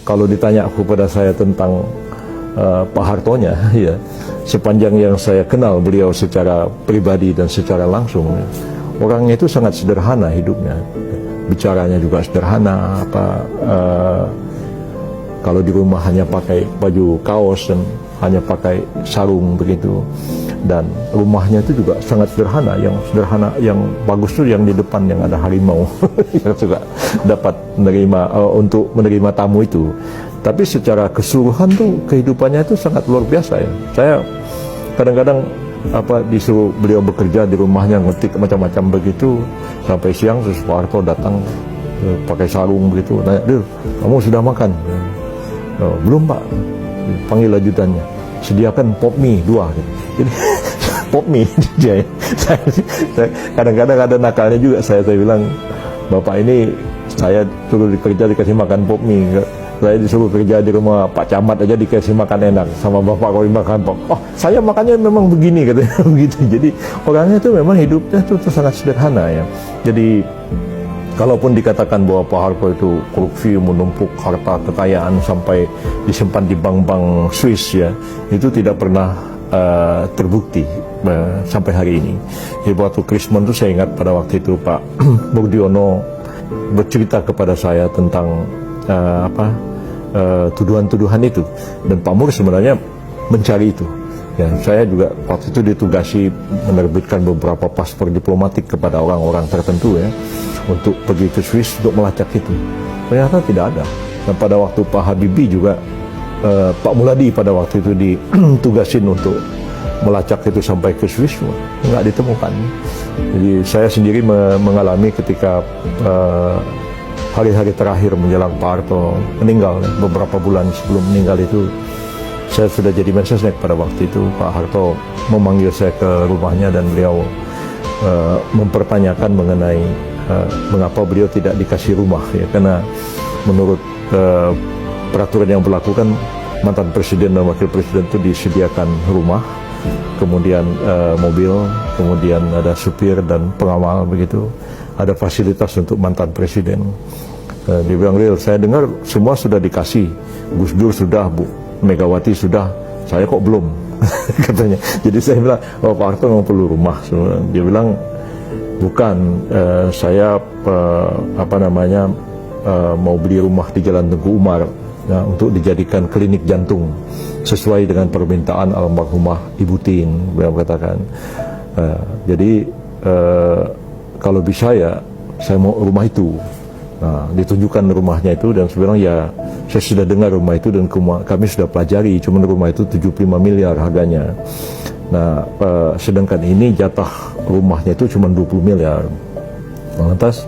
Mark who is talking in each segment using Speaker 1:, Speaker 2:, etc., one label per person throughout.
Speaker 1: kalau ditanya kepada saya tentang Pak Hartonya, ya, sepanjang yang saya kenal beliau secara pribadi dan secara langsung, ya, orangnya itu sangat sederhana hidupnya, bicaranya juga sederhana. Kalau di rumah hanya pakai baju kaos dan hanya pakai sarung begitu, dan rumahnya itu juga sangat sederhana. Yang sederhana, yang bagus tuh yang di depan yang ada harimau yang juga dapat menerima untuk menerima tamu itu. Tapi secara keseluruhan tuh kehidupannya itu sangat luar biasa, ya. Saya kadang-kadang disuruh beliau bekerja di rumahnya, ngetik macam-macam begitu sampai siang, terus Pak Harto datang pakai sarung begitu, nanya, "Dil, kamu sudah makan?" "Oh, belum, Pak." Panggil ajudannya, "Sediakan pop mie 2 gitu. Jadi pop mie dia, ya. Saya kadang-kadang ada nakalnya juga, saya bilang, "Bapak ini saya suruh kerja dikasih makan pop mie, saya disuruh kerja di rumah Pak Camat aja dikasih makan enak, sama Bapak kalau dimakan pop. Oh, saya makannya memang begini," katanya begitu. Jadi orangnya itu memang hidupnya itu sangat sederhana, ya. Jadi kalaupun dikatakan bahwa Pak Harto itu korupsi, menumpuk harta kekayaan sampai disimpan di bank-bank Swiss, ya, itu tidak pernah terbukti sampai hari ini. Jadi waktu Krismon itu saya ingat pada waktu itu Pak Murdiono bercerita kepada saya tentang tuduhan-tuduhan itu, dan Pak Mur sebenarnya mencari itu. Ya, saya juga waktu itu ditugasi menerbitkan beberapa paspor diplomatik kepada orang-orang tertentu, ya, untuk pergi ke Swiss untuk melacak itu. Ternyata tidak ada. Dan pada waktu Pak Habibie juga, Pak Muladi pada waktu itu ditugasin untuk melacak itu sampai ke Swiss, nggak ditemukan. Jadi saya sendiri mengalami ketika hari-hari terakhir menjelang Pak Harto meninggal, beberapa bulan sebelum meninggal itu, saya sudah jadi Mensesnek pada waktu itu. Pak Harto memanggil saya ke rumahnya dan beliau mempertanyakan mengenai mengapa beliau tidak dikasih rumah, ya, karena menurut peraturan yang berlaku kan mantan presiden dan wakil presiden itu disediakan rumah, kemudian mobil, kemudian ada supir dan pengawal begitu, ada fasilitas untuk mantan presiden. Dia bilang, "Real, saya dengar semua sudah dikasih, Gus Dur sudah, Bu Megawati sudah, saya kok belum?" katanya. Jadi saya bilang, "Oh, Pak Harto memang perlu rumah." Dia bilang, "Bukan, saya mau beli rumah di Jalan Tengku Umar, ya, untuk dijadikan klinik jantung sesuai dengan permintaan almarhumah Ibu Tin," beliau katakan. Jadi kalau bisa ya saya mau rumah itu. Nah, ditunjukkan rumahnya itu, dan sebenarnya ya saya sudah dengar rumah itu dan kami sudah pelajari, cuma rumah itu 75 miliar harganya. Nah, sedangkan ini jatah rumahnya itu cuma 20 miliar. Lantas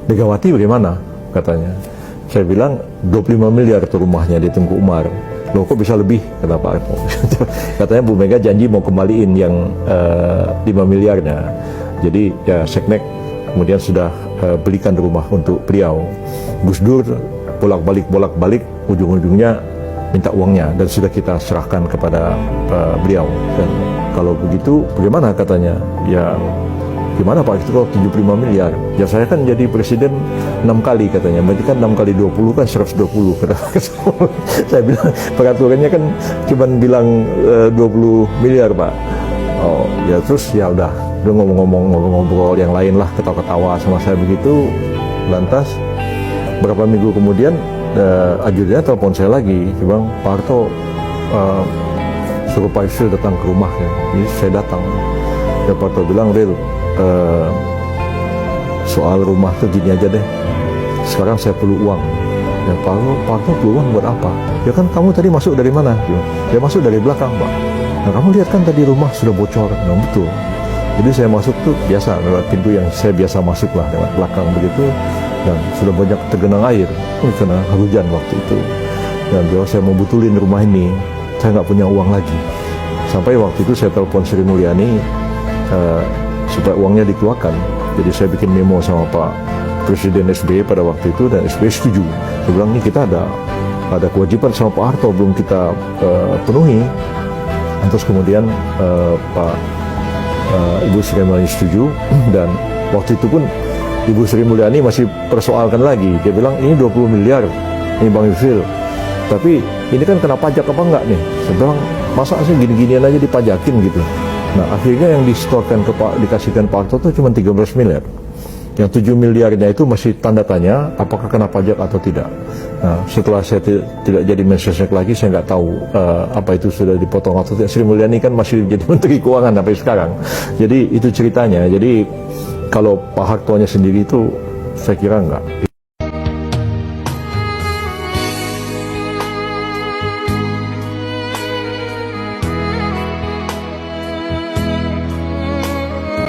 Speaker 1: Megawati bagaimana? Katanya. Saya bilang 25 miliar itu rumahnya di Tengku Umar. "Loh, kok bisa lebih?" kata Pak Harto. Katanya Bu Mega janji mau kembaliin yang 5 miliarnya. Jadi ya Seknek kemudian sudah belikan rumah untuk beliau. Gus Dur bolak-balik, ujung-ujungnya minta uangnya dan sudah kita serahkan kepada beliau. Dan kalau begitu bagaimana, katanya? Ya gimana Pak, itu kalau 75 miliar? Ya saya kan jadi presiden 6 kali katanya, berarti kan 6 kali 20 kan 120 kata. Saya bilang peraturannya kan cuma bilang 20 miliar Pak. Oh ya, terus ya udah, dia ngobrol yang lain lah, ketawa-ketawa sama saya begitu. Lantas berapa minggu kemudian ajudannya telepon saya lagi, dia bilang, "Pak Harto suruh Pak Yusril datang ke rumah," ya. Jadi saya datang. Ya, Pak Harto bilang, "Ril, soal rumah tuh gini aja deh, sekarang saya perlu uang." Ya, Pak Harto perlu uang buat apa? "Ya kan kamu tadi masuk dari mana?" "Ya masuk dari belakang, Pak." "Nah, kamu lihat kan tadi rumah sudah bocor." "Nah, betul." Jadi saya masuk tuh biasa lewat pintu yang saya biasa masuk lah, lewat belakang begitu, dan sudah banyak tergenang air karena hujan waktu itu. Dan biar saya mau betulin rumah ini, saya nggak punya uang lagi. Sampai waktu itu saya telepon Sri Mulyani supaya uangnya dikeluarkan. Jadi saya bikin memo sama Pak Presiden SBY pada waktu itu, dan SBY setuju. Saya bilang, "Ini kita ada kewajiban sama Pak Harto belum kita penuhi." Terus kemudian Ibu Sri Mulyani setuju, dan waktu itu pun Ibu Sri Mulyani masih persoalkan lagi. Dia bilang, "Ini 20 miliar, ini Bang Yusril, Tapi ini kan kena pajak apa enggak nih? Saya bilang, masa sih gini-ginian aja dipajakin gitu. Nah akhirnya yang disetorkan dikasihkan Pak Harto itu cuma 13 miliar. Yang 7 miliarnya itu masih tanda tanya apakah kena pajak atau tidak. Nah setelah saya tidak jadi mensesnek lagi, saya nggak tahu apa itu sudah dipotong atau tidak. Sri Mulyani kan masih jadi Menteri Keuangan sampai sekarang. Jadi itu ceritanya. Jadi kalau Pak Hartonya sendiri itu saya kira enggak.